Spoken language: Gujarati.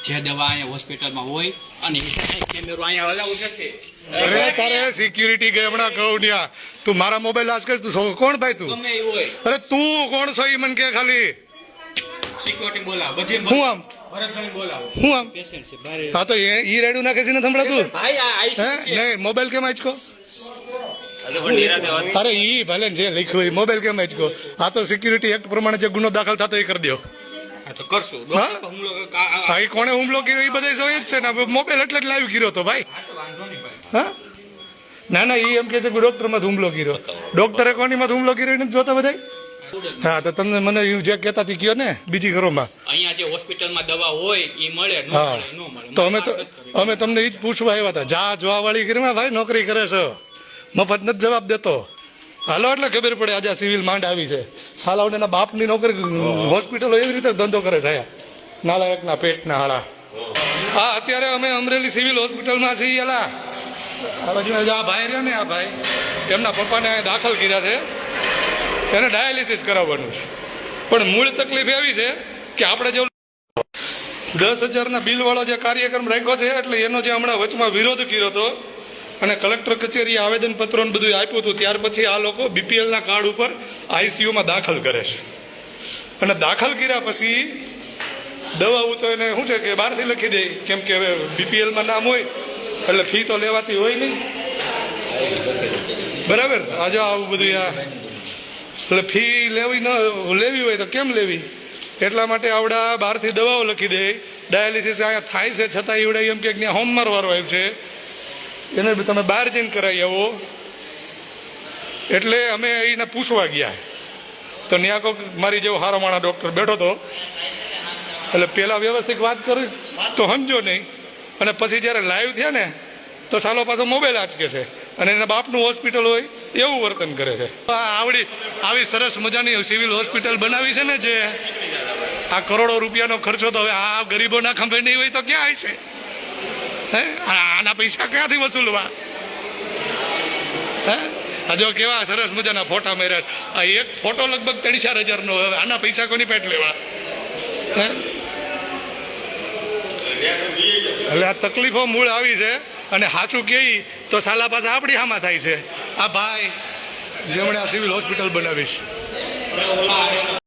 જે દવા અહીંયા હોસ્પિટલમાં હોય અને કેમેરો અહીંયા અલાઉડ નથી. અરે તારે સિક્યુરિટી ગઈ હમણાં કહું ન્યા તું મારા મોબાઈલ આજ કરીશ તું કોણ ભાઈ તું ગમે એવું હોય અરે તું કોણ છો ઈ મને કે ખાલી સિક્યુરિટી બોલાવો બધી હું આમ ભરતભાઈ બોલાવો હું આમ પેશન્ટ છે બારે હા તો ઈ રેડું નાખે છે ને સંભળાતું ભાઈ આ હે આઈસી છે નહીં મોબાઈલ કેમ આંચકો અરે પણ નિરાતે વાત અરે ઈ ભલે ને જે લખ્યું હોય મોબાઈલ કેમ આંચકો આ તો સિક્યુરિટી એક્ટ પ્રમાણે જે ગુનો દાખલ થતો એ કરી દો આ તો કરશું હા? ડોક્ટર હુમલો હા એ કોણે હુમલો કર્યો એ બધા જોઈએ જ છે ને મોબાઈલ એટલે જ લાઈવ કર્યો તો ભાઈ વાંધો નહીં ભાઈ હા ના ના ઈ એમ કે છે કે ડોક્ટરમાં હુમલો કર્યો ડોક્ટરે કોનીમાં હુમલો કર્યો એને જોતા બધા હા તો તમને મને એવું જે કહેતા હતી કયો ને બીજી ઘરોમાં અહીંયા જે હોસ્પિટલમાં દવા હોય એ મળે ન હા મળે ન મળે તો અમે તમને એ જ પૂછવા આવ્યા હતા જા જોવા વાળી ઘરમાં ભાઈ નોકરી કરે છે મફત નથી જવાબ દેતો હાલો એટલે ખબર પડે આજે સિવિલ માંડ આવી છે સાલાઓને એના બાપની નોકરી હોસ્પિટલો એવી રીતે ધંધો કરે છે નાલાયકના પેટના હાળા હા અત્યારે અમે અમરેલી સિવિલ હોસ્પિટલમાં છીએ એલા આ બાજુ આ ભાઈ રહ્યો ને આ ભાઈ એમના પપ્પાને અહીંયા દાખલ કર્યા છે એને ડાયાલિસિસ કરાવવાનું છે પણ મૂળ તકલીફ એવી છે કે આપણે જે 10,000ના બિલવાળો જે કાર્યક્રમ રાખ્યો છે એટલે એનો જે હમણાં વચમાં વિરોધ કર્યો હતો અને કલેક્ટર કચેરીએ આવેદનપત્રો ને બધું આપ્યું હતું ત્યાર પછી આ લોકો બીપીએલના કાર્ડ ઉપર આઈસીયુમાં દાખલ કરે છે અને દાખલ કર્યા પછી દવાઓ તો એને શું છે કે બહારથી લખી દે કેમ કે હવે બીપીએલમાં નામ હોય એટલે ફી તો લેવાતી હોય નહીં બરાબર આજે આવું બધું એટલે ફી લેવી હોય તો કેમ લેવી એટલા માટે આવડા બહારથી દવાઓ લખી દે ડાયાલિસિસ અહીંયા થાય છે છતાં એવડે એમ કે ત્યાં હોમવાર વાળો આવ્યો છે એને તમે બહાર જઈને કરાવી આવો એટલે અમે એને પૂછવા ગયા તો ત્યાં કોઈક મારી જેવો હારો માણા ડૉક્ટર બેઠો હતો એટલે પહેલાં વ્યવસ્થિત વાત કરી તો સમજો નહીં અને પછી જ્યારે લાઈવ થયા ને તો સાલો પાછો મોબાઈલ આંચકે છે અને એના બાપનું હોસ્પિટલ હોય એવું વર્તન કરે છે આવી સરસ મજાની સિવિલ હોસ્પિટલ બનાવી છે ને જે આ કરોડો રૂપિયાનો ખર્ચો તો હવે આ ગરીબોના ખંભે નહીં હોય તો ક્યાં આવશે હે આના પૈસા ક્યાંથી વસૂલવા હે આ જો કેવા સરસ મજાના ફોટા મેળ્યા આ એક ફોટો લગભગ 3,000-4,000 હવે આના પૈસા કોની પેટ લેવા હે એટલે આ તકલીફો મૂળ આવી છે અને સાચું કહે તો સાલા પાછા આપણી હામાં થાય છે આ ભાઈ જેમણે આ સિવિલ હોસ્પિટલ બનાવી છે